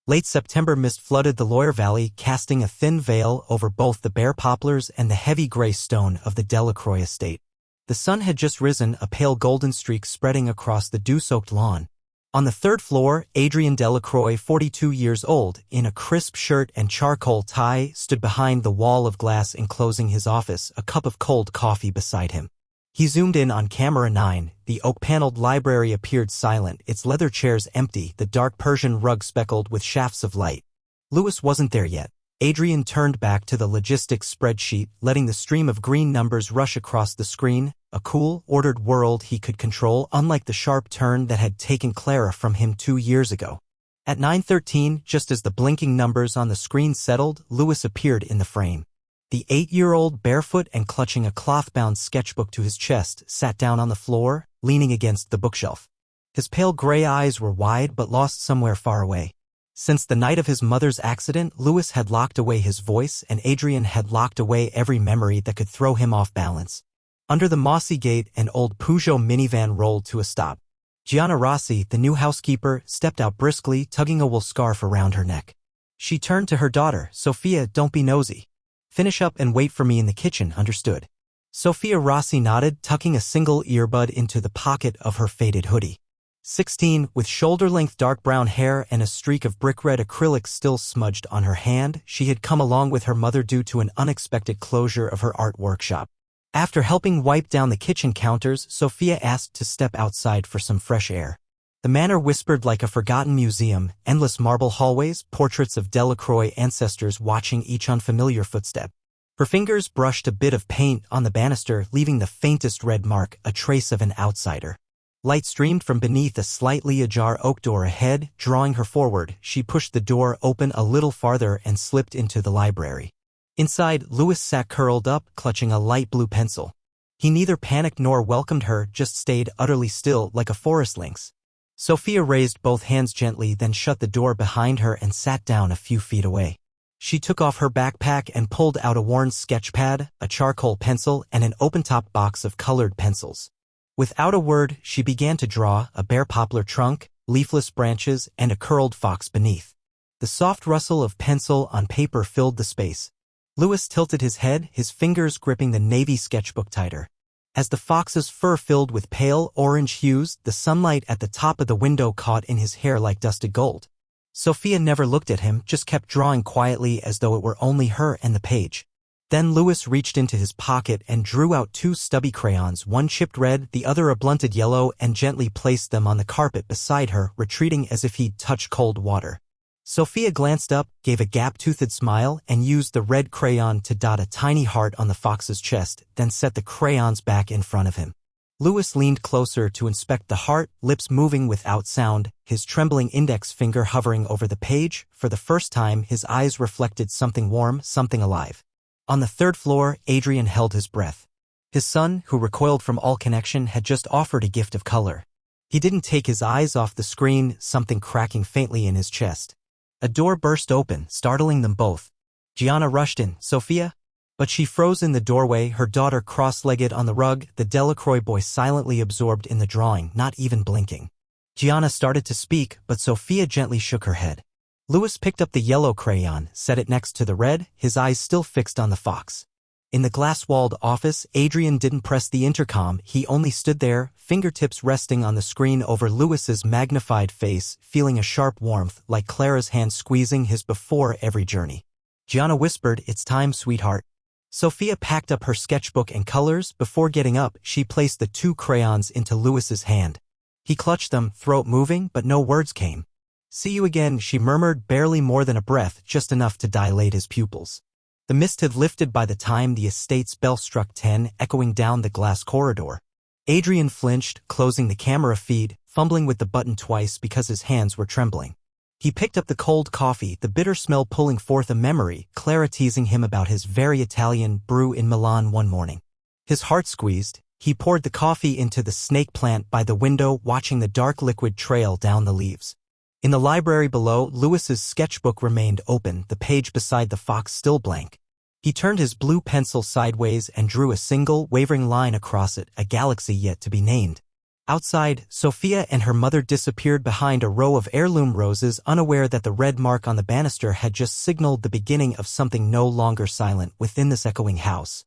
Late September mist flooded the Loire Valley, casting a thin veil over both the bare poplars and the heavy gray stone of the Delacroix estate. The sun had just risen, a pale golden streak spreading across the dew-soaked lawn. On the third floor, Adrien Delacroix, 42 years old, in a crisp shirt and charcoal tie, stood behind the wall of glass enclosing his office, a cup of cold coffee beside him. He zoomed in on camera 9. The oak-paneled library appeared silent, its leather chairs empty, the dark Persian rug speckled with shafts of light. Louis wasn't there yet. Adrien turned back to the logistics spreadsheet, letting the stream of green numbers rush across the screen, a cool, ordered world he could control, unlike the sharp turn that had taken Clara from him 2 years ago. At 9:13, just as the blinking numbers on the screen settled, Louis appeared in the frame. The 8-year-old, barefoot and clutching a cloth-bound sketchbook to his chest, sat down on the floor, leaning against the bookshelf. His pale gray eyes were wide but lost somewhere far away. Since the night of his mother's accident, Louis had locked away his voice, and Adrien had locked away every memory that could throw him off balance. Under the mossy gate, an old Peugeot minivan rolled to a stop. Gianna Rossi, the new housekeeper, stepped out briskly, tugging a wool scarf around her neck. She turned to her daughter. "Sophia, don't be nosy. Finish up and wait for me in the kitchen, understood?" Sophia Rossi nodded, tucking a single earbud into the pocket of her faded hoodie. 16, with shoulder-length dark brown hair and a streak of brick-red acrylic still smudged on her hand, she had come along with her mother due to an unexpected closure of her art workshop. After helping wipe down the kitchen counters, Sophia asked to step outside for some fresh air. The manor whispered like a forgotten museum, endless marble hallways, portraits of Delacroix ancestors watching each unfamiliar footstep. Her fingers brushed a bit of paint on the banister, leaving the faintest red mark, a trace of an outsider. Light streamed from beneath a slightly ajar oak door ahead, drawing her forward. She pushed the door open a little farther and slipped into the library. Inside, Louis sat curled up, clutching a light blue pencil. He neither panicked nor welcomed her, just stayed utterly still like a forest lynx. Sophia raised both hands gently, then shut the door behind her and sat down a few feet away. She took off her backpack and pulled out a worn sketch pad, a charcoal pencil, and an open-top box of colored pencils. Without a word, she began to draw a bare poplar trunk, leafless branches, and a curled fox beneath. The soft rustle of pencil on paper filled the space. Louis tilted his head, his fingers gripping the navy sketchbook tighter. As the fox's fur filled with pale orange hues, the sunlight at the top of the window caught in his hair like dusted gold. Sophia never looked at him, just kept drawing quietly as though it were only her and the page. Then Louis reached into his pocket and drew out 2 stubby crayons, one chipped red, the other a blunted yellow, and gently placed them on the carpet beside her, retreating as if he'd touched cold water. Sophia glanced up, gave a gap-toothed smile, and used the red crayon to dot a tiny heart on the fox's chest, then set the crayons back in front of him. Louis leaned closer to inspect the heart, lips moving without sound, his trembling index finger hovering over the page. For the first time, his eyes reflected something warm, something alive. On the third floor, Adrien held his breath. His son, who recoiled from all connection, had just offered a gift of color. He didn't take his eyes off the screen, something cracking faintly in his chest. A door burst open, startling them both. Gianna rushed in. "Sophia?" But she froze in the doorway, her daughter cross-legged on the rug, the Delacroix boy silently absorbed in the drawing, not even blinking. Gianna started to speak, but Sophia gently shook her head. Louis picked up the yellow crayon, set it next to the red, his eyes still fixed on the fox. In the glass-walled office, Adrien didn't press the intercom, he only stood there, fingertips resting on the screen over Louis's magnified face, feeling a sharp warmth, like Clara's hand squeezing his before every journey. Gianna whispered, "It's time, sweetheart." Sophia packed up her sketchbook and colors. Before getting up, she placed the 2 crayons into Louis's hand. He clutched them, throat moving, but no words came. "See you again," she murmured, barely more than a breath, just enough to dilate his pupils. The mist had lifted by the time the estate's bell struck 10, echoing down the glass corridor. Adrien flinched, closing the camera feed, fumbling with the button twice because his hands were trembling. He picked up the cold coffee, the bitter smell pulling forth a memory, Clara teasing him about his very Italian brew in Milan one morning. His heart squeezed. He poured the coffee into the snake plant by the window, watching the dark liquid trail down the leaves. In the library below, Louis's sketchbook remained open, the page beside the fox still blank. He turned his blue pencil sideways and drew a single, wavering line across it, a galaxy yet to be named. Outside, Sophia and her mother disappeared behind a row of heirloom roses, unaware that the red mark on the banister had just signaled the beginning of something no longer silent within this echoing house.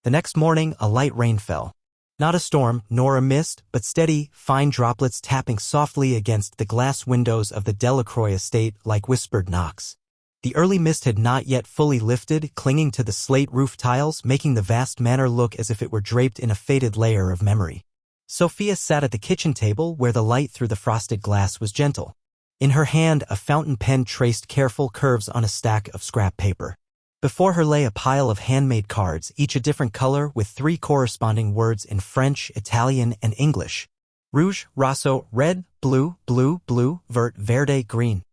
The next morning, a light rain fell. Not a storm, nor a mist, but steady, fine droplets tapping softly against the glass windows of the Delacroix estate like whispered knocks. The early mist had not yet fully lifted, clinging to the slate roof tiles, making the vast manor look as if it were draped in a faded layer of memory. Sophia sat at the kitchen table where the light through the frosted glass was gentle. In her hand, a fountain pen traced careful curves on a stack of scrap paper. Before her lay a pile of handmade cards, each a different color with 3 corresponding words in French, Italian, and English. Rouge, rosso, red, blue, blue, blue, vert, verde, green.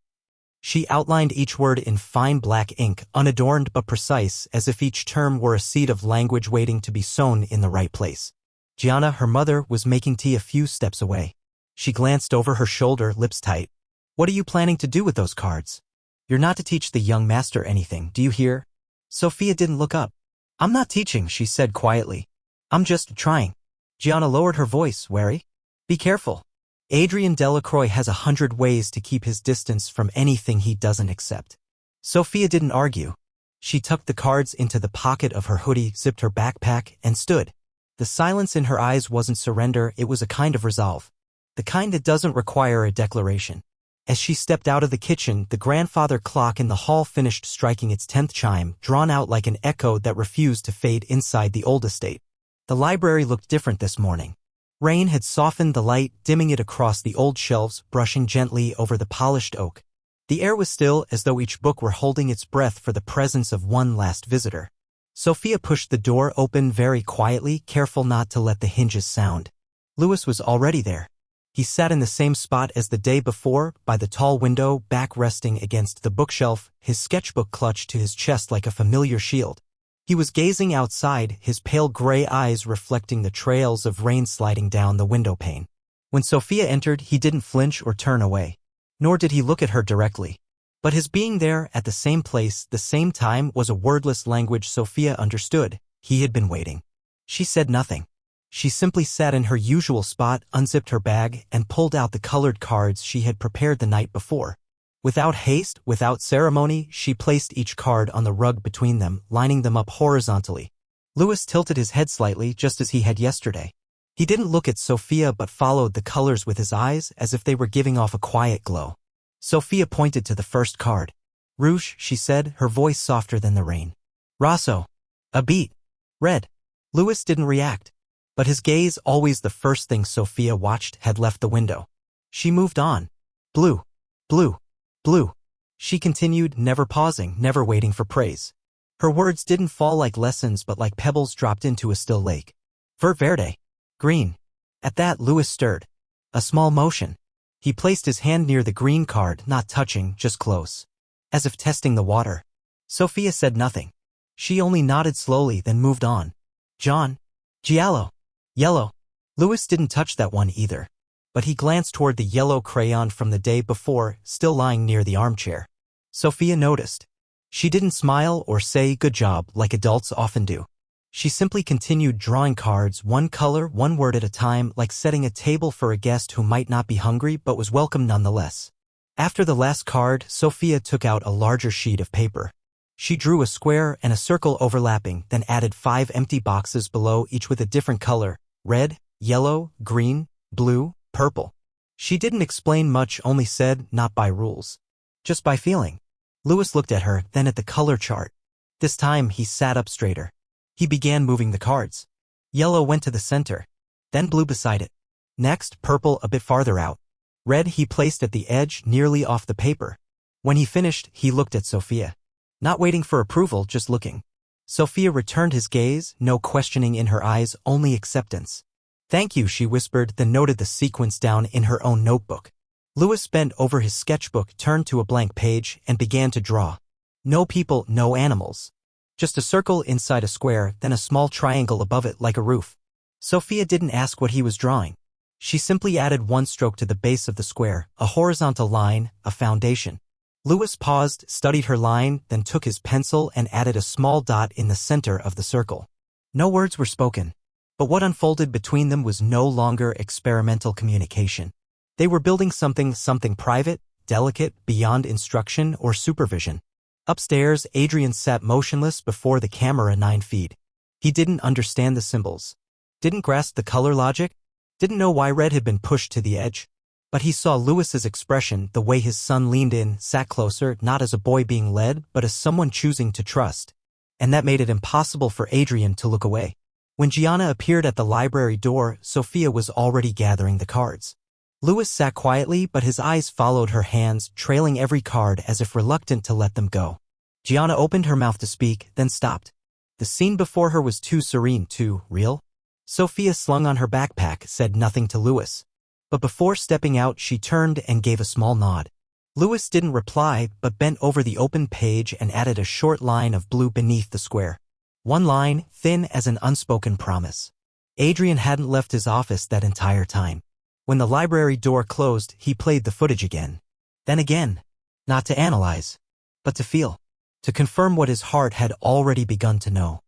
She outlined each word in fine black ink, unadorned but precise, as if each term were a seed of language waiting to be sown in the right place. Gianna, her mother, was making tea a few steps away. She glanced over her shoulder, lips tight. "What are you planning to do with those cards? You're not to teach the young master anything, do you hear?" Sophia didn't look up. "I'm not teaching," she said quietly. "I'm just trying." Gianna lowered her voice, wary. "Be careful. Adrien Delacroix has 100 ways to keep his distance from anything he doesn't accept." Sophia didn't argue. She tucked the cards into the pocket of her hoodie, zipped her backpack, and stood. The silence in her eyes wasn't surrender, it was a kind of resolve. The kind that doesn't require a declaration. As she stepped out of the kitchen, the grandfather clock in the hall finished striking its 10th chime, drawn out like an echo that refused to fade inside the old estate. The library looked different this morning. Rain had softened the light, dimming it across the old shelves, brushing gently over the polished oak. The air was still, as though each book were holding its breath for the presence of one last visitor. Sophia pushed the door open very quietly, careful not to let the hinges sound. Louis was already there. He sat in the same spot as the day before, by the tall window, back resting against the bookshelf, his sketchbook clutched to his chest like a familiar shield. He was gazing outside, his pale gray eyes reflecting the trails of rain sliding down the window pane. When Sophia entered, he didn't flinch or turn away. Nor did he look at her directly. But his being there, at the same place, the same time, was a wordless language Sophia understood. He had been waiting. She said nothing. She simply sat in her usual spot, unzipped her bag, and pulled out the colored cards she had prepared the night before. Without haste, without ceremony, she placed each card on the rug between them, lining them up horizontally. Louis tilted his head slightly, just as he had yesterday. He didn't look at Sophia but followed the colors with his eyes as if they were giving off a quiet glow. Sophia pointed to the first card. "Rouge," she said, her voice softer than the rain. "Rosso." "A beet." "Red." Louis didn't react. But his gaze, always the first thing Sophia watched, had left the window. She moved on. "Blue. Blue. Blue." She continued, never pausing, never waiting for praise. Her words didn't fall like lessons but like pebbles dropped into a still lake. "Vert verde." "Green." At that, Louis stirred. A small motion. He placed his hand near the green card, not touching, just close. As if testing the water. Sophia said nothing. She only nodded slowly, then moved on. "John." "Giallo." "Yellow." Louis didn't touch that one either. But he glanced toward the yellow crayon from the day before, still lying near the armchair. Sophia noticed. She didn't smile or say good job like adults often do. She simply continued drawing cards, one color, one word at a time, like setting a table for a guest who might not be hungry but was welcome nonetheless. After the last card, Sophia took out a larger sheet of paper. She drew a square and a circle overlapping, then added 5 empty boxes below, each with a different color: red, yellow, green, blue, purple. She didn't explain much, only said, "Not by rules. Just by feeling." Louis looked at her, then at the color chart. This time he sat up straighter. He began moving the cards. Yellow went to the center. Then blue beside it. Next, purple a bit farther out. Red he placed at the edge, nearly off the paper. When he finished, he looked at Sophia. Not waiting for approval, just looking. Sophia returned his gaze, no questioning in her eyes, only acceptance. "Thank you," she whispered, then noted the sequence down in her own notebook. Louis bent over his sketchbook, turned to a blank page, and began to draw. No people, no animals. Just a circle inside a square, then a small triangle above it like a roof. Sophia didn't ask what he was drawing. She simply added one stroke to the base of the square, a horizontal line, a foundation. Louis paused, studied her line, then took his pencil and added a small dot in the center of the circle. No words were spoken. But what unfolded between them was no longer experimental communication. They were building something private, delicate, beyond instruction or supervision. Upstairs, Adrian sat motionless before the camera 9 feet. He didn't understand the symbols. Didn't grasp the color logic. Didn't know why red had been pushed to the edge. But he saw Louis's expression, the way his son leaned in, sat closer, not as a boy being led, but as someone choosing to trust. And that made it impossible for Adrian to look away. When Gianna appeared at the library door, Sophia was already gathering the cards. Louis sat quietly, but his eyes followed her hands, trailing every card as if reluctant to let them go. Gianna opened her mouth to speak, then stopped. The scene before her was too serene, too real. Sophia, slung on her backpack, said nothing to Louis. But before stepping out, she turned and gave a small nod. Louis didn't reply, but bent over the open page and added a short line of blue beneath the square. One line, thin as an unspoken promise. Adrian hadn't left his office that entire time. When the library door closed, he played the footage again. Then again. Not to analyze, but to feel. To confirm what his heart had already begun to know.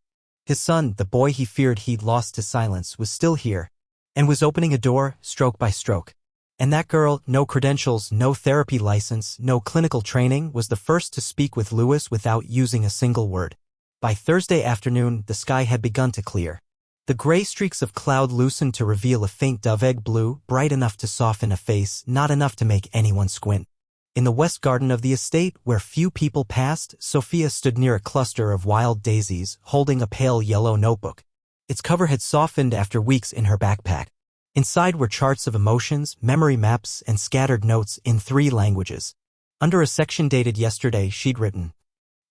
His son, the boy he feared he'd lost to silence, was still here, and was opening a door, stroke by stroke. And that girl, no credentials, no therapy license, no clinical training, was the first to speak with Louis without using a single word. By Thursday afternoon, the sky had begun to clear. The gray streaks of cloud loosened to reveal a faint dove-egg blue, bright enough to soften a face, not enough to make anyone squint. In the west garden of the estate, where few people passed, Sophia stood near a cluster of wild daisies, holding a pale yellow notebook. Its cover had softened after weeks in her backpack. Inside were charts of emotions, memory maps, and scattered notes in 3 languages. Under a section dated yesterday, she'd written,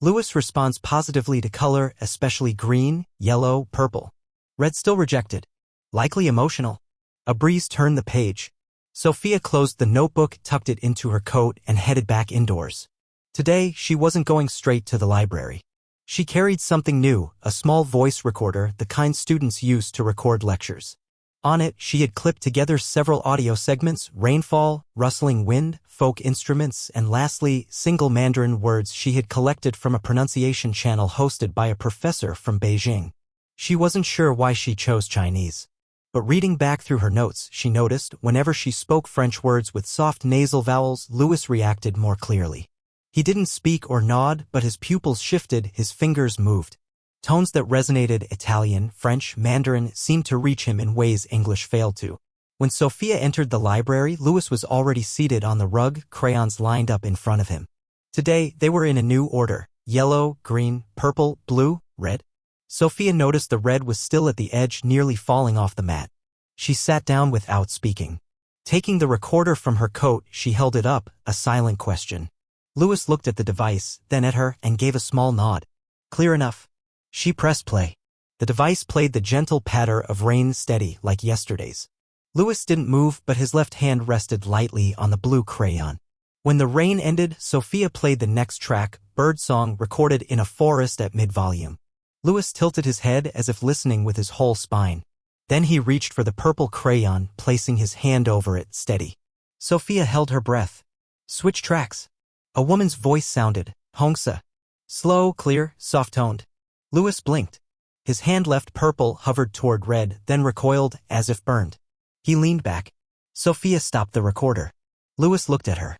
Louis responds positively to color, especially green, yellow, purple. Red still rejected. Likely emotional. A breeze turned the page. Sophia closed the notebook, tucked it into her coat, and headed back indoors. Today, she wasn't going straight to the library. She carried something new, a small voice recorder, the kind students use to record lectures. On it, she had clipped together several audio segments, rainfall, rustling wind, folk instruments, and lastly, single Mandarin words she had collected from a pronunciation channel hosted by a professor from Beijing. She wasn't sure why she chose Chinese. But reading back through her notes, she noticed, whenever she spoke French words with soft nasal vowels, Louis reacted more clearly. He didn't speak or nod, but his pupils shifted, his fingers moved. Tones that resonated Italian, French, Mandarin seemed to reach him in ways English failed to. When Sophia entered the library, Louis was already seated on the rug, crayons lined up in front of him. Today, they were in a new order: yellow, green, purple, blue, red. Sophia noticed the red was still at the edge, nearly falling off the mat. She sat down without speaking. Taking the recorder from her coat, she held it up, a silent question. Louis looked at the device, then at her, and gave a small nod. Clear enough. She pressed play. The device played the gentle patter of rain, steady, like yesterday's. Louis didn't move, but his left hand rested lightly on the blue crayon. When the rain ended, Sophia played the next track, birdsong recorded in a forest at mid-volume. Louis tilted his head as if listening with his whole spine. Then he reached for the purple crayon, placing his hand over it, steady. Sophia held her breath. Switch tracks. A woman's voice sounded, Hongsa. Slow, clear, soft-toned. Louis blinked. His hand left purple, hovered toward red, then recoiled, as if burned. He leaned back. Sophia stopped the recorder. Louis looked at her.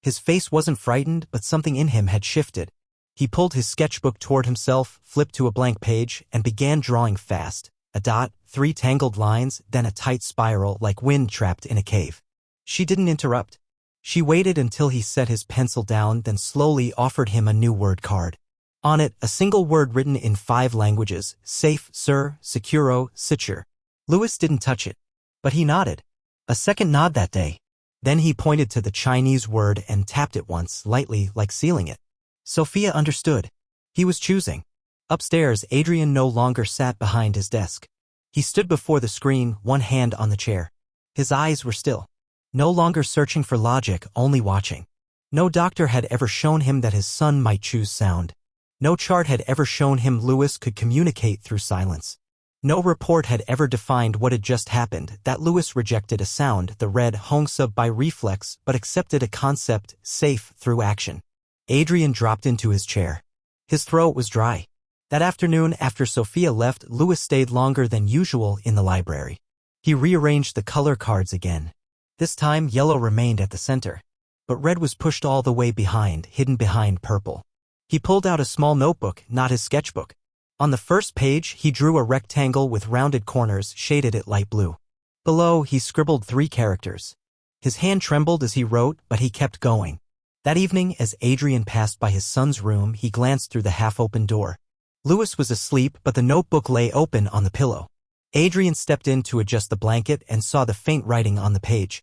His face wasn't frightened, but something in him had shifted. He pulled his sketchbook toward himself, flipped to a blank page, and began drawing fast. A dot, 3 tangled lines, then a tight spiral like wind trapped in a cave. She didn't interrupt. She waited until he set his pencil down, then slowly offered him a new word card. On it, a single word written in 5 languages: safe, sir, securo, secure. Louis didn't touch it, but he nodded. A second nod that day. Then he pointed to the Chinese word and tapped it once, lightly, like sealing it. Sophia understood. He was choosing. Upstairs, Adrian no longer sat behind his desk. He stood before the screen, one hand on the chair. His eyes were still. No longer searching for logic, only watching. No doctor had ever shown him that his son might choose sound. No chart had ever shown him Louis could communicate through silence. No report had ever defined what had just happened, that Louis rejected a sound, the red Hongsa, by reflex, but accepted a concept, safe, through action. Adrian dropped into his chair. His throat was dry. That afternoon, after Sophia left, Louis stayed longer than usual in the library. He rearranged the color cards again. This time, yellow remained at the center, but red was pushed all the way behind, hidden behind purple. He pulled out a small notebook, not his sketchbook. On the first page, he drew a rectangle with rounded corners, shaded it light blue. Below, he scribbled 3 characters. His hand trembled as he wrote, but he kept going. That evening, as Adrian passed by his son's room, he glanced through the half-open door. Louis was asleep, but the notebook lay open on the pillow. Adrian stepped in to adjust the blanket and saw the faint writing on the page.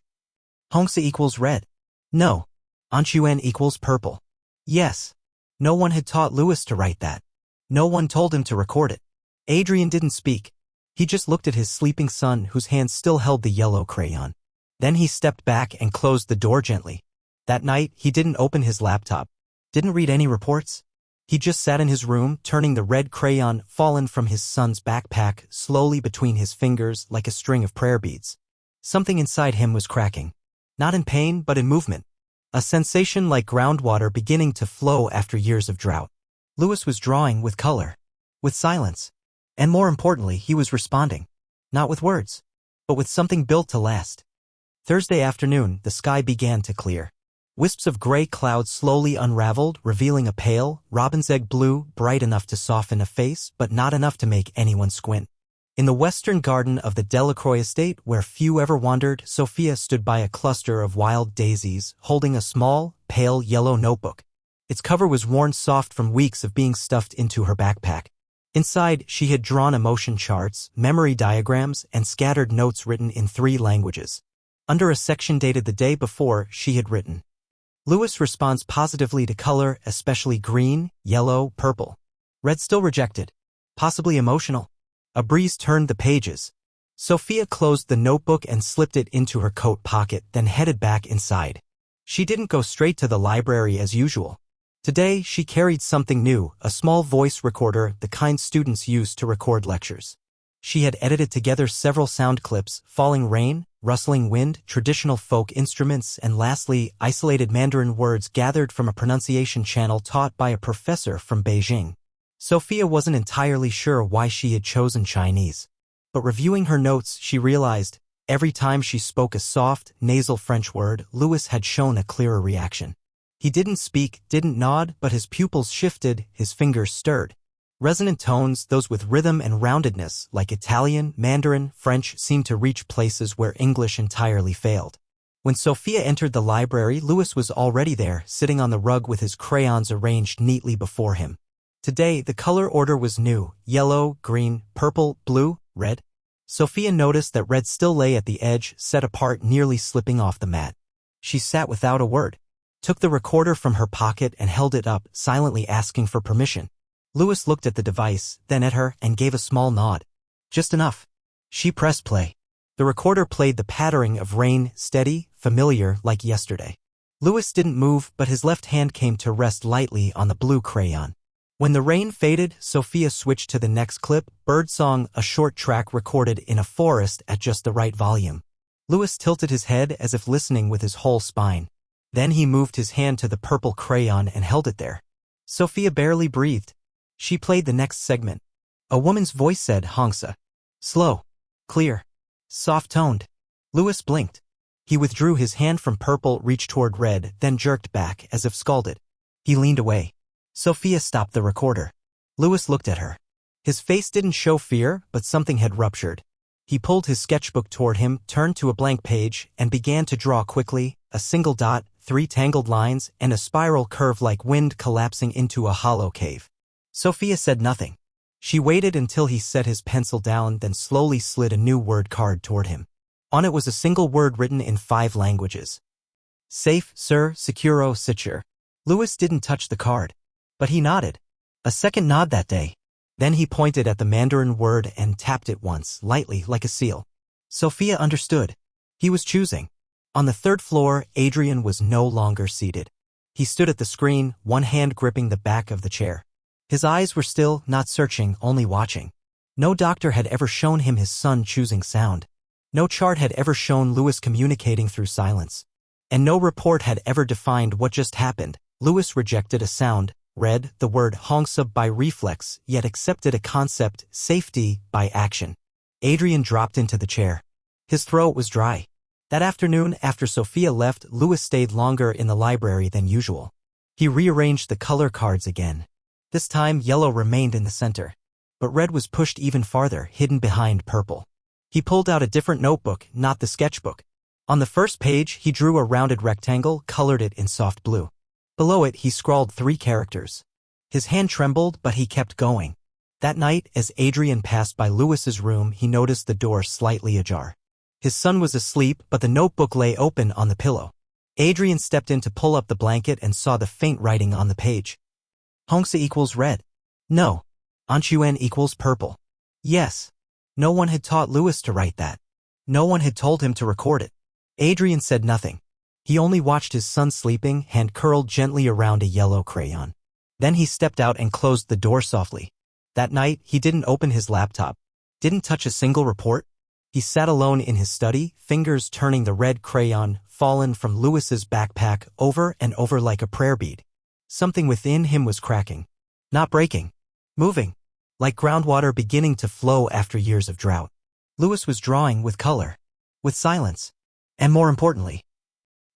Hongsa equals red. No. Anchuan equals purple. Yes. No one had taught Louis to write that. No one told him to record it. Adrian didn't speak. He just looked at his sleeping son, whose hand still held the yellow crayon. Then he stepped back and closed the door gently. That night, he didn't open his laptop. Didn't read any reports. He just sat in his room, turning the red crayon fallen from his son's backpack slowly between his fingers like a string of prayer beads. Something inside him was cracking. Not in pain, but in movement. A sensation like groundwater beginning to flow after years of drought. Louis was drawing with color. With silence. And more importantly, he was responding. Not with words, but with something built to last. Thursday afternoon, the sky began to clear. Wisps of gray clouds slowly unraveled, revealing a pale, robin's egg blue, bright enough to soften a face, but not enough to make anyone squint. In the western garden of the Delacroix estate, where few ever wandered, Sophia stood by a cluster of wild daisies, holding a small, pale yellow notebook. Its cover was worn soft from weeks of being stuffed into her backpack. Inside, she had drawn emotion charts, memory diagrams, and scattered notes written in 3 languages. Under a section dated the day before, she had written, Louis responds positively to color, especially green, yellow, purple. Red still rejected. Possibly emotional. A breeze turned the pages. Sophia closed the notebook and slipped it into her coat pocket, then headed back inside. She didn't go straight to the library as usual. Today, she carried something new, a small voice recorder, the kind students use to record lectures. She had edited together several sound clips, falling rain, rustling wind, traditional folk instruments, and lastly, isolated Mandarin words gathered from a pronunciation channel taught by a professor from Beijing. Sophia wasn't entirely sure why she had chosen Chinese. But reviewing her notes, she realized, every time she spoke a soft, nasal French word, Louis had shown a clearer reaction. He didn't speak, didn't nod, but his pupils shifted, his fingers stirred. Resonant tones, those with rhythm and roundedness, like Italian, Mandarin, French, seemed to reach places where English entirely failed. When Sophia entered the library, Louis was already there, sitting on the rug with his crayons arranged neatly before him. Today, the color order was new: yellow, green, purple, blue, red. Sophia noticed that red still lay at the edge, set apart, nearly slipping off the mat. She sat without a word, took the recorder from her pocket and held it up, silently asking for permission. Louis looked at the device, then at her, and gave a small nod. Just enough. She pressed play. The recorder played the pattering of rain, steady, familiar, like yesterday. Louis didn't move, but his left hand came to rest lightly on the blue crayon. When the rain faded, Sophia switched to the next clip, Birdsong, a short track recorded in a forest at just the right volume. Louis tilted his head as if listening with his whole spine. Then he moved his hand to the purple crayon and held it there. Sophia barely breathed. She played the next segment. A woman's voice said, Hongsa. Slow. Clear. Soft-toned. Louis blinked. He withdrew his hand from purple, reached toward red, then jerked back, as if scalded. He leaned away. Sophia stopped the recorder. Louis looked at her. His face didn't show fear, but something had ruptured. He pulled his sketchbook toward him, turned to a blank page, and began to draw quickly, a single dot, 3 tangled lines, and a spiral curve like wind collapsing into a hollow cave. Sophia said nothing. She waited until he set his pencil down, then slowly slid a new word card toward him. On it was a single word written in 5 languages. Safe, sir, securo, secure. Louis didn't touch the card, but he nodded. A second nod that day. Then he pointed at the Mandarin word and tapped it once, lightly, like a seal. Sophia understood. He was choosing. On the 3rd floor, Adrian was no longer seated. He stood at the screen, one hand gripping the back of the chair. His eyes were still, not searching, only watching. No doctor had ever shown him his son choosing sound. No chart had ever shown Louis communicating through silence. And no report had ever defined what just happened. Louis rejected a sound, read the word Hongsa by reflex, yet accepted a concept, safety, by action. Adrian dropped into the chair. His throat was dry. That afternoon, after Sophia left, Louis stayed longer in the library than usual. He rearranged the color cards again. This time, yellow remained in the center. But red was pushed even farther, hidden behind purple. He pulled out a different notebook, not the sketchbook. On the first page, he drew a rounded rectangle, colored it in soft blue. Below it, he scrawled 3 characters. His hand trembled, but he kept going. That night, as Adrian passed by Louis's room, he noticed the door slightly ajar. His son was asleep, but the notebook lay open on the pillow. Adrian stepped in to pull up the blanket and saw the faint writing on the page. Hongsa equals red. No. Anchuan equals purple. Yes. No one had taught Louis to write that. No one had told him to record it. Adrian said nothing. He only watched his son sleeping, hand curled gently around a yellow crayon. Then he stepped out and closed the door softly. That night, he didn't open his laptop. Didn't touch a single report. He sat alone in his study, fingers turning the red crayon, fallen from Louis's backpack, over and over like a prayer bead. Something within him was cracking. Not breaking. Moving. Like groundwater beginning to flow after years of drought. Louis was drawing with color. With silence. And more importantly,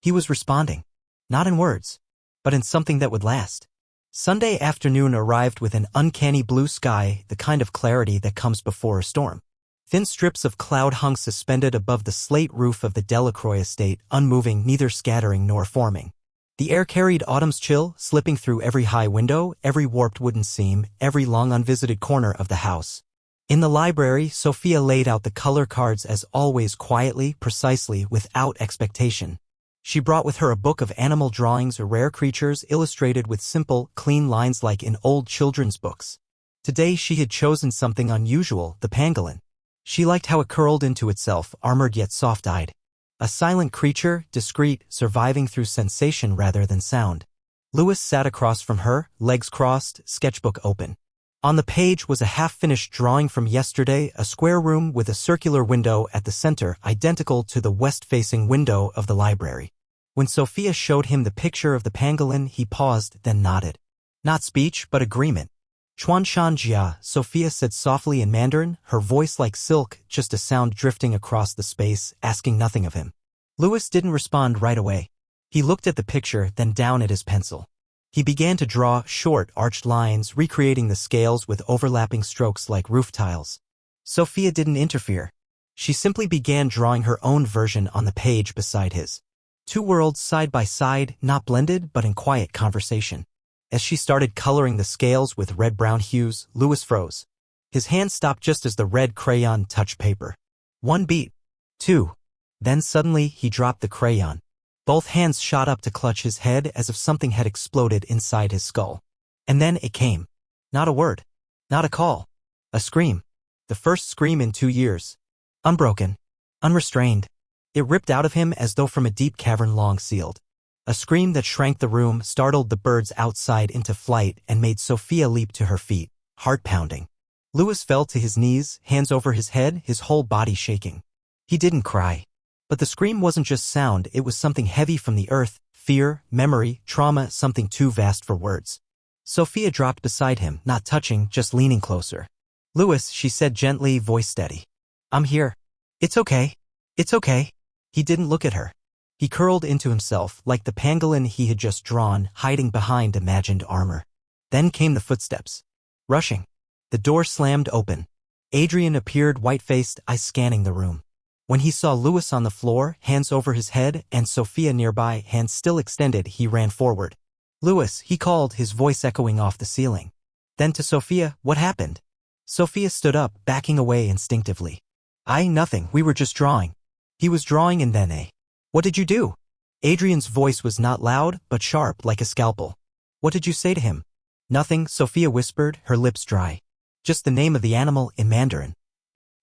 he was responding. Not in words, but in something that would last. Sunday afternoon arrived with an uncanny blue sky, the kind of clarity that comes before a storm. Thin strips of cloud hung suspended above the slate roof of the Delacroix estate, unmoving, neither scattering nor forming. The air carried autumn's chill, slipping through every high window, every warped wooden seam, every long unvisited corner of the house. In the library, Sophia laid out the color cards as always, quietly, precisely, without expectation. She brought with her a book of animal drawings or rare creatures illustrated with simple, clean lines like in old children's books. Today she had chosen something unusual, the pangolin. She liked how it curled into itself, armored yet soft-eyed. A silent creature, discreet, surviving through sensation rather than sound. Louis sat across from her, legs crossed, sketchbook open. On the page was a half-finished drawing from yesterday, a square room with a circular window at the center, identical to the west-facing window of the library. When Sophia showed him the picture of the pangolin, he paused, then nodded. Not speech, but agreement. Chuanshan Jia, Sophia said softly in Mandarin, her voice like silk, just a sound drifting across the space, asking nothing of him. Louis didn't respond right away. He looked at the picture, then down at his pencil. He began to draw short, arched lines, recreating the scales with overlapping strokes like roof tiles. Sophia didn't interfere. She simply began drawing her own version on the page beside his. 2 worlds side by side, not blended but in quiet conversation. As she started coloring the scales with red-brown hues, Louis froze. His hand stopped just as the red crayon touched paper. 1 beat. 2. Then suddenly he dropped the crayon. Both hands shot up to clutch his head as if something had exploded inside his skull. And then it came. Not a word. Not a call. A scream. The first scream in 2 years. Unbroken. Unrestrained. It ripped out of him as though from a deep cavern long sealed. A scream that shrank the room, startled the birds outside into flight, and made Sophia leap to her feet, heart pounding. Louis fell to his knees, hands over his head, his whole body shaking. He didn't cry. But the scream wasn't just sound, it was something heavy from the earth, fear, memory, trauma, something too vast for words. Sophia dropped beside him, not touching, just leaning closer. Louis, she said gently, voice steady. I'm here. It's okay. It's okay. He didn't look at her. He curled into himself, like the pangolin he had just drawn, hiding behind imagined armor. Then came the footsteps. Rushing. The door slammed open. Adrian appeared white-faced, eyes scanning the room. When he saw Louis on the floor, hands over his head, and Sophia nearby, hands still extended, he ran forward. Louis, he called, his voice echoing off the ceiling. Then to Sophia, what happened? Sophia stood up, backing away instinctively. Nothing, we were just drawing. He was drawing and then What did you do? Adrian's voice was not loud, but sharp, like a scalpel. What did you say to him? Nothing, Sophia whispered, her lips dry. Just the name of the animal in Mandarin.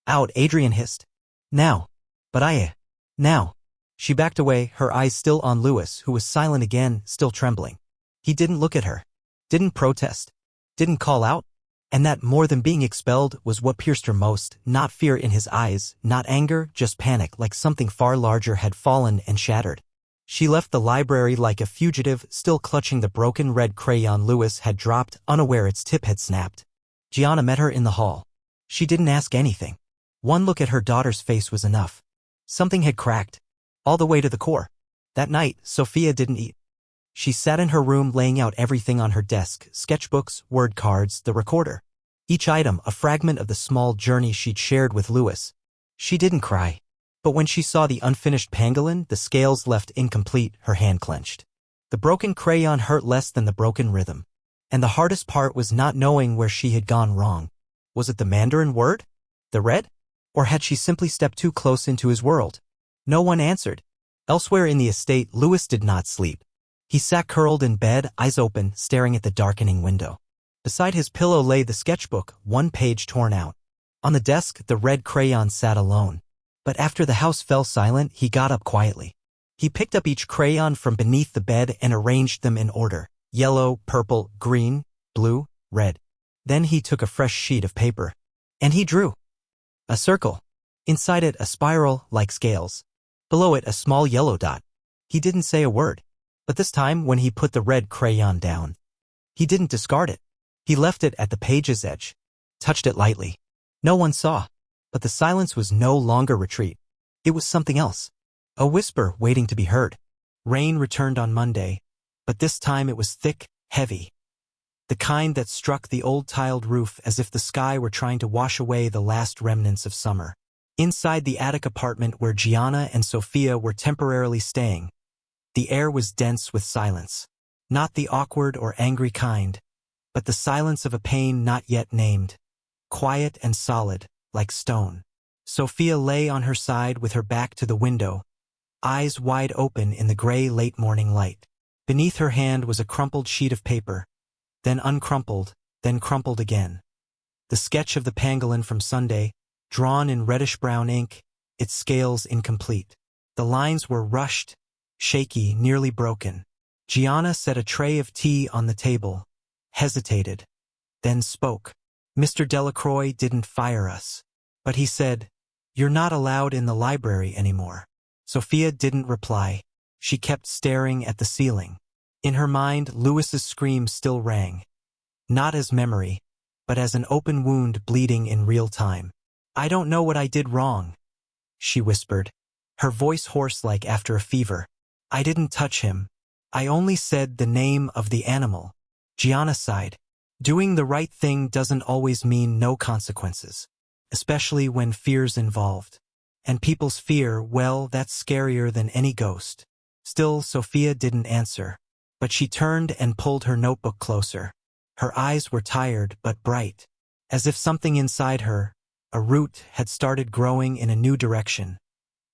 Out, Adrian hissed. Now. But Now. She backed away, her eyes still on Louis, who was silent again, still trembling. He didn't look at her. Didn't protest. Didn't call out. And that, more than being expelled, was what pierced her most, not fear in his eyes, not anger, just panic, like something far larger had fallen and shattered. She left the library like a fugitive, still clutching the broken red crayon Louis had dropped, unaware its tip had snapped. Gianna met her in the hall. She didn't ask anything. One look at her daughter's face was enough. Something had cracked. All the way to the core. That night, Sophia didn't eat. She sat in her room laying out everything on her desk, sketchbooks, word cards, the recorder. Each item a fragment of the small journey she'd shared with Louis. She didn't cry. But when she saw the unfinished pangolin, the scales left incomplete, her hand clenched. The broken crayon hurt less than the broken rhythm. And the hardest part was not knowing where she had gone wrong. Was it the Mandarin word? The red? Or had she simply stepped too close into his world? No one answered. Elsewhere in the estate, Louis did not sleep. He sat curled in bed, eyes open, staring at the darkening window. Beside his pillow lay the sketchbook, one page torn out. On the desk, the red crayon sat alone. But after the house fell silent, he got up quietly. He picked up each crayon from beneath the bed and arranged them in order. Yellow, purple, green, blue, red. Then he took a fresh sheet of paper. And he drew. A circle. Inside it, a spiral, like scales. Below it, a small yellow dot. He didn't say a word. But this time, when he put the red crayon down, he didn't discard it. He left it at the page's edge. Touched it lightly. No one saw. But the silence was no longer retreat. It was something else. A whisper waiting to be heard. Rain returned on Monday, but this time it was thick, heavy. The kind that struck the old tiled roof as if the sky were trying to wash away the last remnants of summer. Inside the attic apartment where Gianna and Sophia were temporarily staying, the air was dense with silence. Not the awkward or angry kind, but the silence of a pain not yet named. Quiet and solid, like stone. Sophia lay on her side with her back to the window, eyes wide open in the gray late morning light. Beneath her hand was a crumpled sheet of paper, then uncrumpled, then crumpled again. The sketch of the pangolin from Sunday, drawn in reddish-brown ink, its scales incomplete. The lines were rushed, shaky, nearly broken. Gianna set a tray of tea on the table, hesitated, then spoke. Mr. Delacroix didn't fire us, but he said, "You're not allowed in the library anymore." Sophia didn't reply. She kept staring at the ceiling. In her mind, Louis's scream still rang. Not as memory, but as an open wound bleeding in real time. "I don't know what I did wrong," she whispered, her voice hoarse like after a fever. "I didn't touch him. I only said the name of the animal." Gianna sighed. Doing the right thing doesn't always mean no consequences, especially when fear's involved. And people's fear, well, that's scarier than any ghost. Still, Sophia didn't answer, but she turned and pulled her notebook closer. Her eyes were tired but bright, as if something inside her, a root, had started growing in a new direction.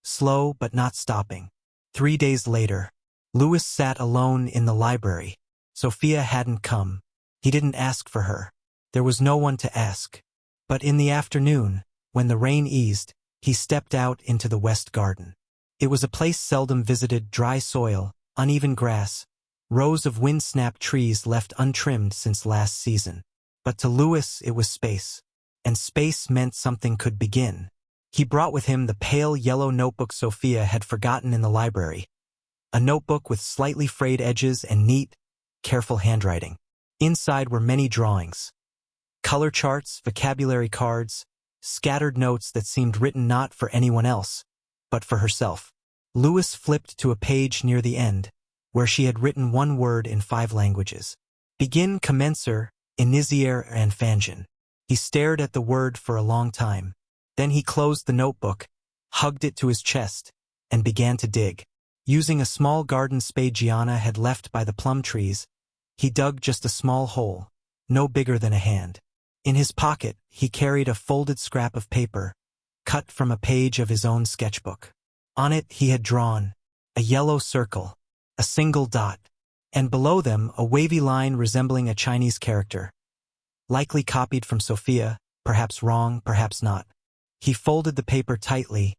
Slow but not stopping. 3 days later, Louis sat alone in the library. Sophia hadn't come. He didn't ask for her. There was no one to ask. But in the afternoon, when the rain eased, he stepped out into the west garden. It was a place seldom visited, dry soil, uneven grass, rows of wind-snapped trees left untrimmed since last season. But to Louis it was space, and space meant something could begin. He brought with him the pale yellow notebook Sophia had forgotten in the library, a notebook with slightly frayed edges and neat, careful handwriting. Inside were many drawings, color charts, vocabulary cards, scattered notes that seemed written not for anyone else, but for herself. Louis flipped to a page near the end, where she had written one word in 5 languages. Begin commencer, initier and fangin. He stared at the word for a long time. Then he closed the notebook, hugged it to his chest, and began to dig. Using a small garden spade Gianna had left by the plum trees, he dug just a small hole, no bigger than a hand. In his pocket, he carried a folded scrap of paper, cut from a page of his own sketchbook. On it he had drawn a yellow circle, a single dot, and below them a wavy line resembling a Chinese character. Likely copied from Sophia, perhaps wrong, perhaps not. He folded the paper tightly,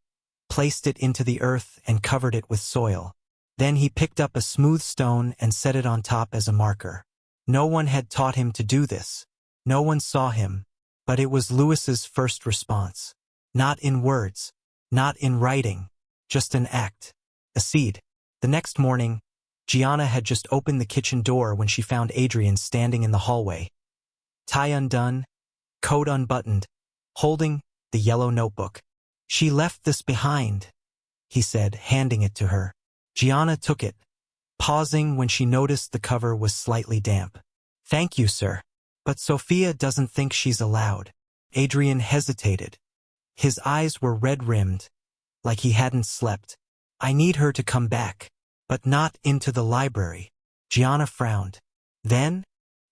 placed it into the earth and covered it with soil. Then he picked up a smooth stone and set it on top as a marker. No one had taught him to do this. No one saw him, but it was Louis's first response. Not in words, not in writing, just an act, a seed. The The next morning, Gianna had just opened the kitchen door when she found Adrian standing in the hallway. Tie undone, coat unbuttoned, holding the yellow notebook. "She left this behind," he said, handing it to her. Gianna took it, pausing when she noticed the cover was slightly damp. "Thank you, sir. But Sophia doesn't think she's allowed." Adrian hesitated. His eyes were red-rimmed, like he hadn't slept. "I need her to come back, but not into the library." Gianna frowned. "Then?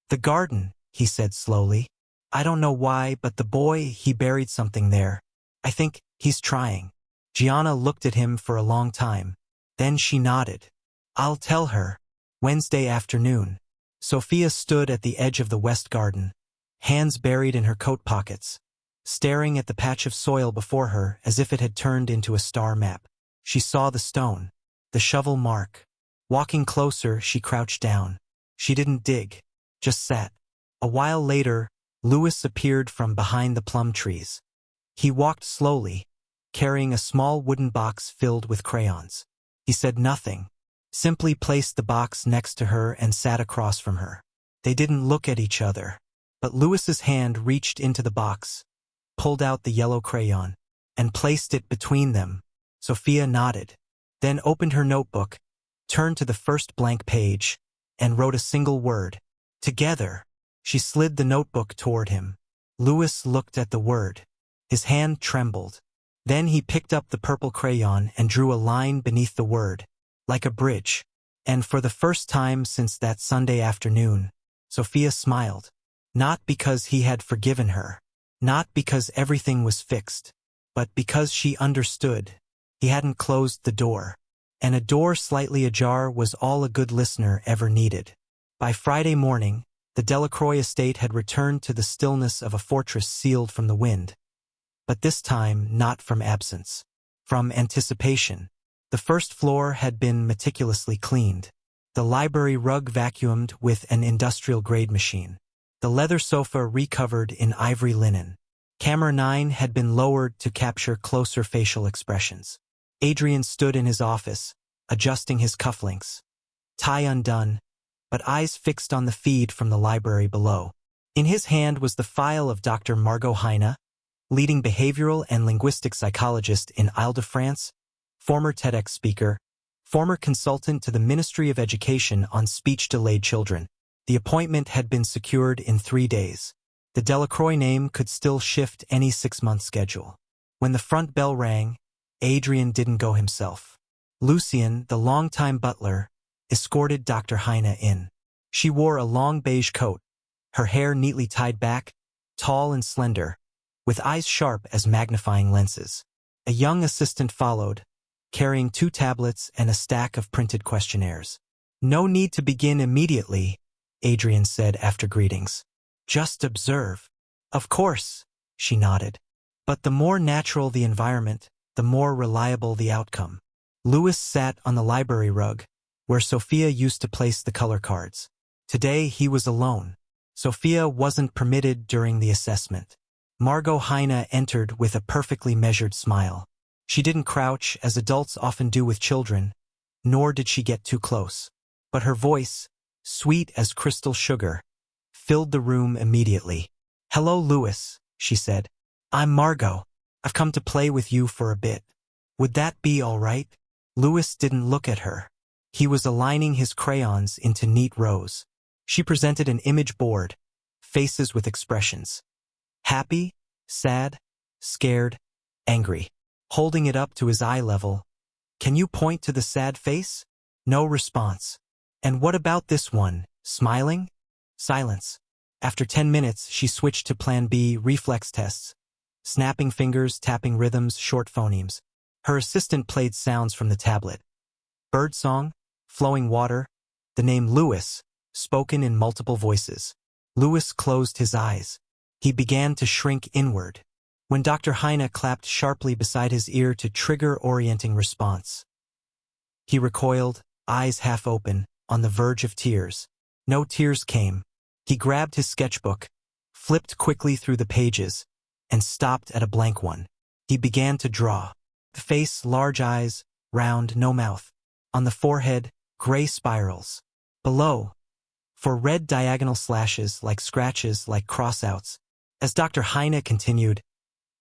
The garden," he said slowly. "I don't know why, but the boy, he buried something there. I think he's trying." Gianna looked at him for a long time. Then she nodded. "I'll tell her." Wednesday afternoon. Sophia stood at the edge of the west garden, hands buried in her coat pockets, staring at the patch of soil before her as if it had turned into a star map. She saw the stone, the shovel mark. Walking closer, she crouched down. She didn't dig, just sat. A while later, Louis appeared from behind the plum trees. He walked slowly, carrying a small wooden box filled with crayons. He said nothing, simply placed the box next to her and sat across from her. They didn't look at each other, but Louis's hand reached into the box, pulled out the yellow crayon, and placed it between them. Sophia nodded, then opened her notebook, turned to the first blank page, and wrote a single word. "Together." She slid the notebook toward him. Louis looked at the word. His hand trembled. Then he picked up the purple crayon and drew a line beneath the word, like a bridge. And for the first time since that Sunday afternoon, Sophia smiled. Not because he had forgiven her, not because everything was fixed, but because she understood. He hadn't closed the door, and a door slightly ajar was all a good listener ever needed. By Friday morning, the Delacroix estate had returned to the stillness of a fortress sealed from the wind. But this time not from absence, from anticipation. The first floor had been meticulously cleaned, the library rug vacuumed with an industrial-grade machine, the leather sofa recovered in ivory linen. Camera 9 had been lowered to capture closer facial expressions. Adrian stood in his office, adjusting his cufflinks, tie undone, but eyes fixed on the feed from the library below. In his hand was the file of Dr. Margot Heine, leading behavioral and linguistic psychologist in Ile-de-France, former TEDx speaker, former consultant to the Ministry of Education on speech-delayed children. The appointment had been secured in 3 days. The Delacroix name could still shift any 6-month schedule. When the front bell rang, Adrian didn't go himself. Lucien, the longtime butler, escorted Dr. Heine in. She wore a long beige coat, her hair neatly tied back, tall and slender, with eyes sharp as magnifying lenses. A young assistant followed, carrying 2 tablets and a stack of printed questionnaires. "No need to begin immediately," Adrian said after greetings. "Just observe." "Of course," she nodded. "But the more natural the environment, the more reliable the outcome." Louis sat on the library rug, where Sophia used to place the color cards. Today he was alone. Sophia wasn't permitted during the assessment. Margot Heine entered with a perfectly measured smile. She didn't crouch as adults often do with children, nor did she get too close. But her voice, sweet as crystal sugar, filled the room immediately. "Hello, Louis," she said. "I'm Margot. I've come to play with you for a bit. Would that be all right?" Louis didn't look at her. He was aligning his crayons into neat rows. She presented an image board, faces with expressions. Happy, sad, scared, angry. Holding it up to his eye level. "Can you point to the sad face?" No response. "And what about this one, smiling?" Silence. After 10 minutes, she switched to Plan B, reflex tests. Snapping fingers, tapping rhythms, short phonemes. Her assistant played sounds from the tablet. Birdsong, flowing water, the name Louis, spoken in multiple voices. Louis closed his eyes. He began to shrink inward. When Dr. Heine clapped sharply beside his ear to trigger orienting response, he recoiled, eyes half open, on the verge of tears. No tears came. He grabbed his sketchbook, flipped quickly through the pages, and stopped at a blank one. He began to draw. The face, large eyes, round, no mouth. On the forehead, gray spirals. Below, 4 red diagonal slashes like scratches like crossouts. As Dr. Heine continued,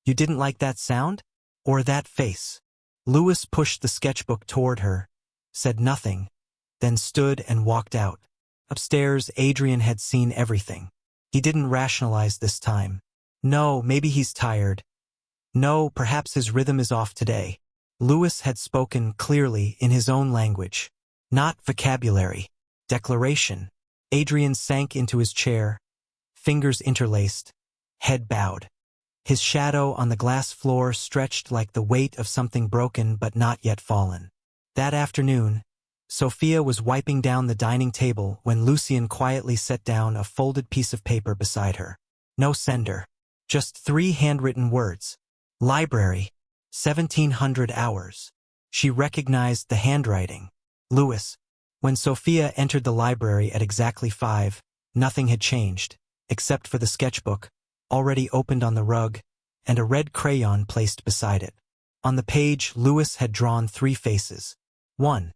"You didn't like that sound? Or that face?" Lewis pushed the sketchbook toward her, said nothing, then stood and walked out. Upstairs, Adrian had seen everything. He didn't rationalize this time. No, maybe he's tired. No, perhaps his rhythm is off today. Lewis had spoken clearly in his own language. Not vocabulary. Declaration. Adrian sank into his chair, fingers interlaced, head bowed. His shadow on the glass floor stretched like the weight of something broken but not yet fallen. That afternoon, Sophia was wiping down the dining table when Lucien quietly set down a folded piece of paper beside her. No sender. Just 3 handwritten words. Library. 1700 hours. She recognized the handwriting. Lewis. When Sophia entered the library at exactly 5, nothing had changed, except for the sketchbook, already opened on the rug, and a red crayon placed beside it. On the page, Lewis had drawn 3 faces. 1.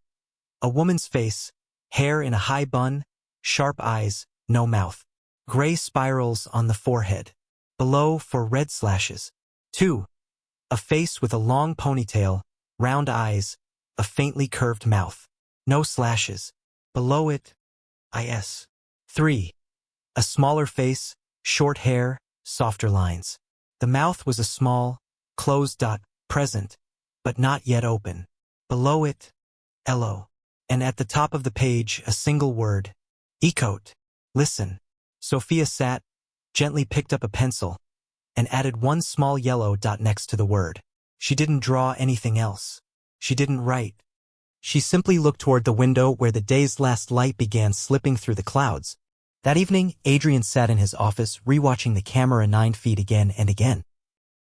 A woman's face, hair in a high bun, sharp eyes, no mouth. Gray spirals on the forehead. Below, 4 red slashes. 2. A face with a long ponytail, round eyes, a faintly curved mouth. No slashes. Below it, is. 3. A smaller face, short hair, softer lines. The mouth was a small, closed dot, present, but not yet open. Below it, LO. And at the top of the page, a single word. Ecote. Listen. Sophia sat, gently picked up a pencil, and added 1 small yellow dot next to the word. She didn't draw anything else. She didn't write. She simply looked toward the window where the day's last light began slipping through the clouds. That evening, Adrian sat in his office, rewatching the camera 9 feet again and again.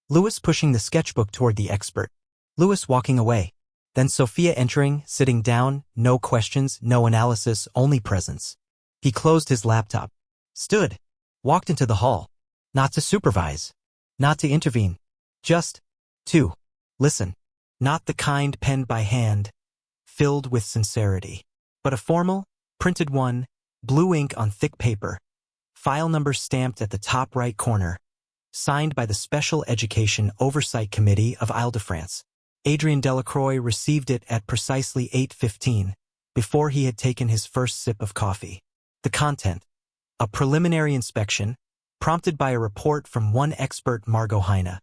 Lewis pushing the sketchbook toward the expert. Lewis walking away. Then Sophia entering, sitting down, no questions, no analysis, only presence. He closed his laptop. Stood. Walked into the hall. Not to supervise. Not to intervene. Just to listen. Not the kind penned by hand, filled with sincerity, but a formal, printed one, blue ink on thick paper, file number stamped at the top right corner, signed by the Special Education Oversight Committee of Ile-de-France. Adrien Delacroix received it at precisely 8:15, before he had taken his first sip of coffee. The content: a preliminary inspection, prompted by a report from one expert, Margot Heine,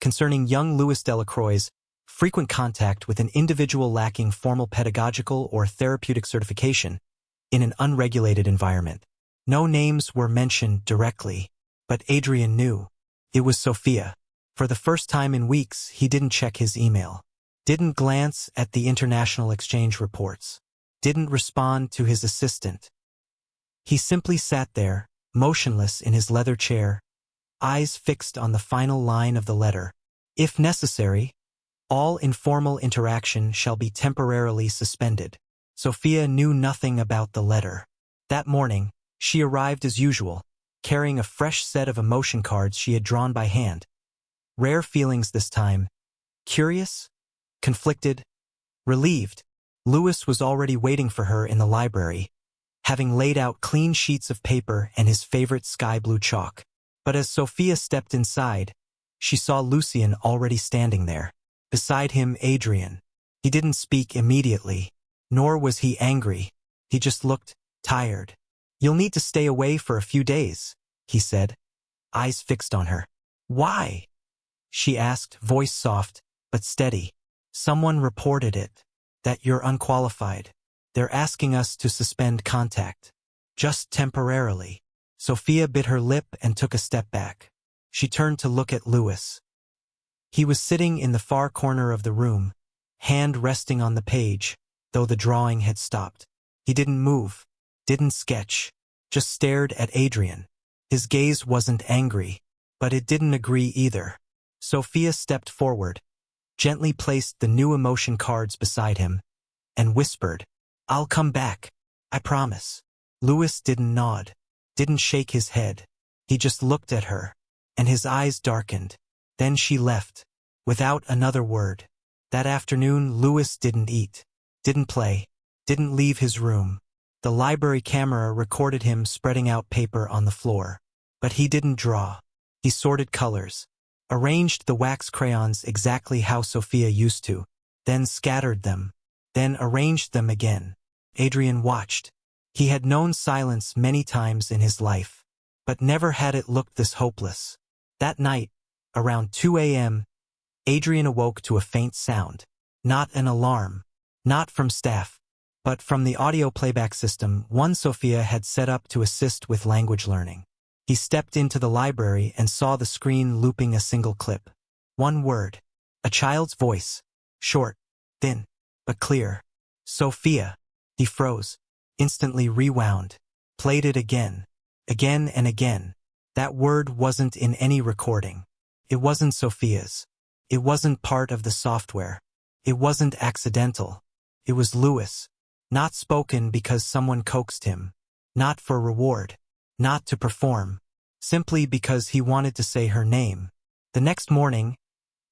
concerning young Louis Delacroix's frequent contact with an individual lacking formal pedagogical or therapeutic certification in an unregulated environment. No names were mentioned directly, but Adrien knew. It was Sophia. For the first time in weeks, he didn't check his email, didn't glance at the international exchange reports, didn't respond to his assistant. He simply sat there, motionless in his leather chair, eyes fixed on the final line of the letter. If necessary, all informal interaction shall be temporarily suspended. Sophia knew nothing about the letter. That morning, she arrived as usual, carrying a fresh set of emotion cards she had drawn by hand. Rare feelings this time. Curious, conflicted, relieved. Louis was already waiting for her in the library, having laid out clean sheets of paper and his favorite sky blue chalk. But as Sophia stepped inside, she saw Lucien already standing there. Beside him, Adrien. He didn't speak immediately, nor was he angry. He just looked tired. "You'll need to stay away for a few days," he said, eyes fixed on her. "Why?" she asked, voice soft, but steady. "Someone reported it, that you're unqualified. They're asking us to suspend contact. Just temporarily." Sophia bit her lip and took a step back. She turned to look at Louis. He was sitting in the far corner of the room, hand resting on the page, though the drawing had stopped. He didn't move, didn't sketch, just stared at Adrien. His gaze wasn't angry, but it didn't agree either. Sophia stepped forward, gently placed the new emotion cards beside him, and whispered, "I'll come back, I promise." Louis didn't nod, didn't shake his head. He just looked at her, and his eyes darkened. Then she left, without another word. That afternoon, Louis didn't eat, didn't play, didn't leave his room. The library camera recorded him spreading out paper on the floor. But he didn't draw. He sorted colors, arranged the wax crayons exactly how Sophia used to, then scattered them, then arranged them again. Adrian watched. He had known silence many times in his life, but never had it looked this hopeless. That night, around 2 a.m., Adrian awoke to a faint sound. Not an alarm, not from staff, but from the audio playback system one Sophia had set up to assist with language learning. He stepped into the library and saw the screen looping a single clip. One word. A child's voice. Short, thin, but clear. Sophia. He froze. Instantly rewound. Played it again. Again and again. That word wasn't in any recording. It wasn't Sophia's. It wasn't part of the software. It wasn't accidental. It was Louis. Not spoken because someone coaxed him. Not for reward. Not to perform. Simply because he wanted to say her name. The next morning,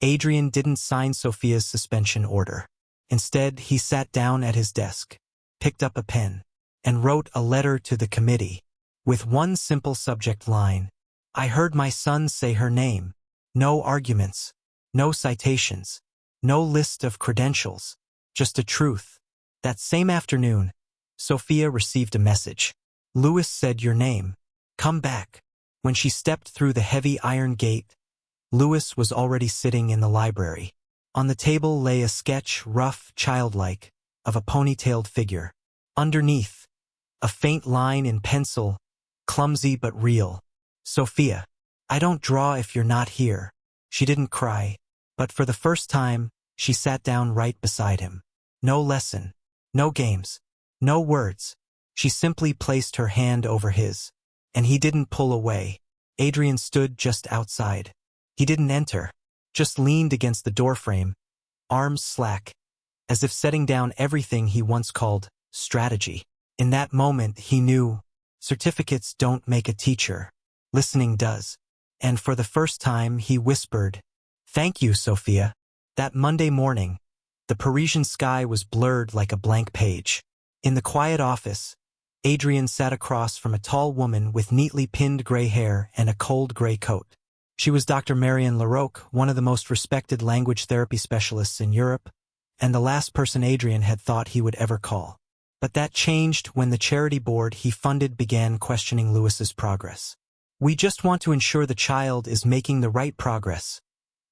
Adrian didn't sign Sophia's suspension order. Instead, he sat down at his desk, picked up a pen, and wrote a letter to the committee. With one simple subject line. I heard my son say her name. No arguments. No citations. No list of credentials. Just a truth. That same afternoon, Sophia received a message. Louis said your name. Come back. When she stepped through the heavy iron gate, Louis was already sitting in the library. On the table lay a sketch, rough, childlike, of a ponytailed figure. Underneath, a faint line in pencil, clumsy but real. Sophia, I don't draw if you're not here. She didn't cry, but for the first time, she sat down right beside him. No lesson, no games, no words. She simply placed her hand over his, and he didn't pull away. Adrian stood just outside. He didn't enter, just leaned against the doorframe, arms slack, as if setting down everything he once called strategy. In that moment, he knew, certificates don't make a teacher. Listening does. And for the first time, he whispered, Thank you, Sophia. That Monday morning, the Parisian sky was blurred like a blank page. In the quiet office, Adrian sat across from a tall woman with neatly pinned gray hair and a cold gray coat. She was Dr. Marianne Larocque, one of the most respected language therapy specialists in Europe, and the last person Adrian had thought he would ever call. But that changed when the charity board he funded began questioning Louis's progress. We just want to ensure the child is making the right progress,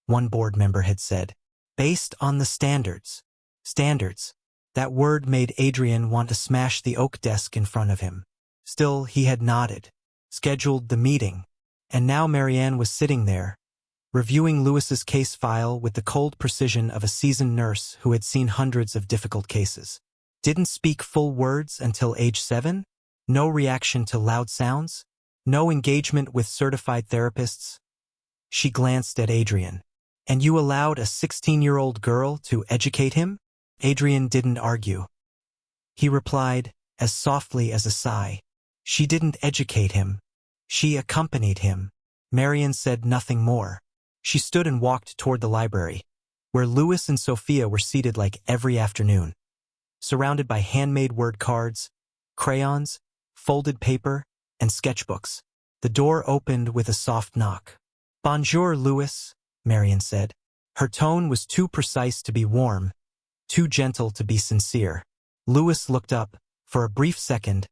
one board member had said. Based on the standards. Standards. That word made Adrian want to smash the oak desk in front of him. Still, he had nodded, scheduled the meeting, and now Marianne was sitting there, reviewing Louis's case file with the cold precision of a seasoned nurse who had seen hundreds of difficult cases. Didn't speak full words until age 7? No reaction to loud sounds? No engagement with certified therapists? She glanced at Adrian. And you allowed a 16-year-old girl to educate him? Adrian didn't argue. He replied, as softly as a sigh. She didn't educate him. She accompanied him. Marianne said nothing more. She stood and walked toward the library, where Louis and Sophia were seated like every afternoon, surrounded by handmade word cards, crayons, folded paper, and sketchbooks. The door opened with a soft knock. Bonjour, Louis, Marianne said. Her tone was too precise to be warm, too gentle to be sincere. Louis looked up. For a brief second,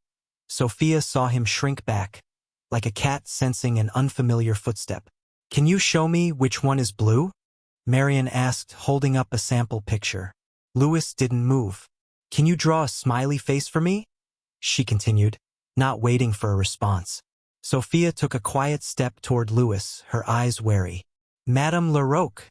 Sophia saw him shrink back, like a cat sensing an unfamiliar footstep. Can you show me which one is blue? Marianne asked, holding up a sample picture. Louis didn't move. Can you draw a smiley face for me? She continued, not waiting for a response. Sophia took a quiet step toward Louis, her eyes wary. Madame Larocque,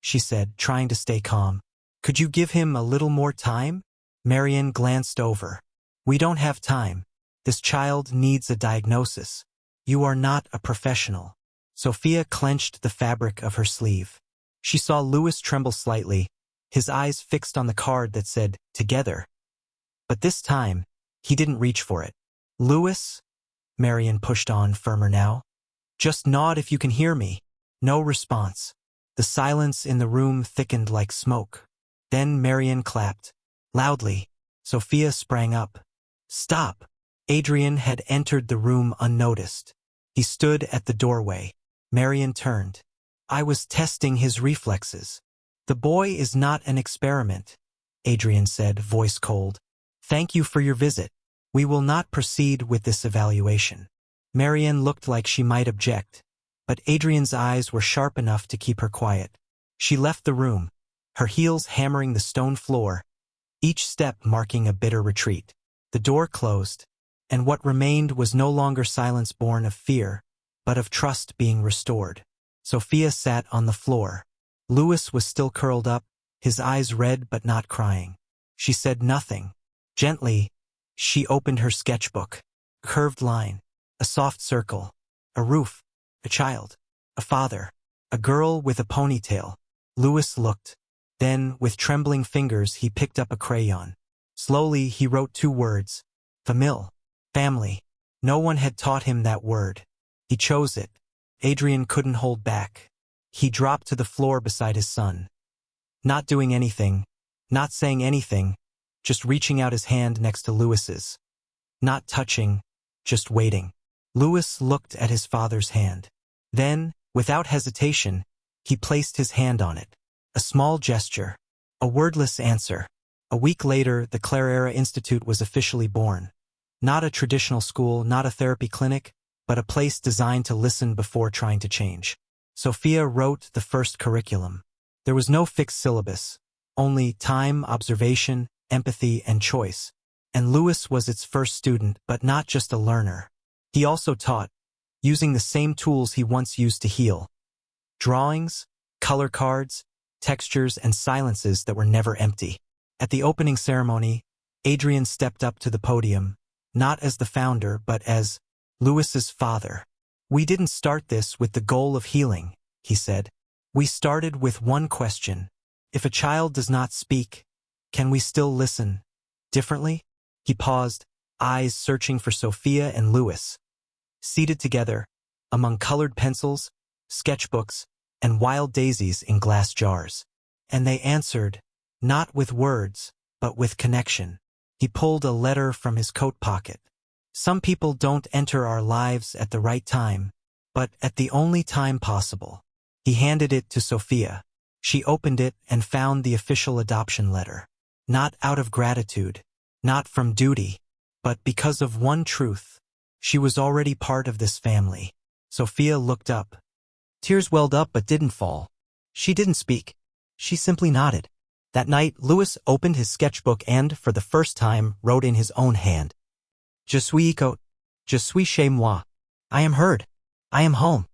she said, trying to stay calm. Could you give him a little more time? Marianne glanced over. We don't have time. This child needs a diagnosis. You are not a professional. Sophia clenched the fabric of her sleeve. She saw Louis tremble slightly, his eyes fixed on the card that said, Together. But this time, he didn't reach for it. Louis? Marianne pushed on, firmer now. Just nod if you can hear me. No response. The silence in the room thickened like smoke. Then Marianne clapped. Loudly, Sophia sprang up. Stop! Adrian had entered the room unnoticed. He stood at the doorway. Marian turned. I was testing his reflexes. The boy is not an experiment, Adrian said, voice cold. Thank you for your visit. We will not proceed with this evaluation. Marian looked like she might object, but Adrian's eyes were sharp enough to keep her quiet. She left the room, her heels hammering the stone floor, each step marking a bitter retreat. The door closed, and what remained was no longer silence born of fear, but of trust being restored. Sophia sat on the floor. Louis was still curled up, his eyes red but not crying. She said nothing. Gently, she opened her sketchbook. A curved line, a soft circle, a roof, a child, a father, a girl with a ponytail. Louis looked. Then, with trembling fingers, he picked up a crayon. Slowly, he wrote 2 words. Famille. Family. No one had taught him that word. He chose it. Adrian couldn't hold back. He dropped to the floor beside his son. Not doing anything, not saying anything, just reaching out his hand next to Louis's. Not touching, just waiting. Louis looked at his father's hand. Then, without hesitation, he placed his hand on it. A small gesture. A wordless answer. A week later, the Clarera Institute was officially born. Not a traditional school, not a therapy clinic, but a place designed to listen before trying to change. Sophia wrote the first curriculum. There was no fixed syllabus, only time, observation, empathy, and choice. And Louis was its first student, but not just a learner. He also taught, using the same tools he once used to heal. Drawings, color cards, textures, and silences that were never empty. At the opening ceremony, Adrian stepped up to the podium, not as the founder, but as Louis's father. We didn't start this with the goal of healing, he said. We started with one question. If a child does not speak, can we still listen differently? He paused, eyes searching for Sophia and Louis. Seated together, among colored pencils, sketchbooks, and wild daisies in glass jars. And they answered, not with words, but with connection. He pulled a letter from his coat pocket. Some people don't enter our lives at the right time, but at the only time possible. He handed it to Sophia. She opened it and found the official adoption letter. Not out of gratitude, not from duty, but because of one truth. She was already part of this family. Sophia looked up. Tears welled up but didn't fall. She didn't speak. She simply nodded. That night, Louis opened his sketchbook and, for the first time, wrote in his own hand. Je suis écoute. Je suis chez moi. I am heard. I am home.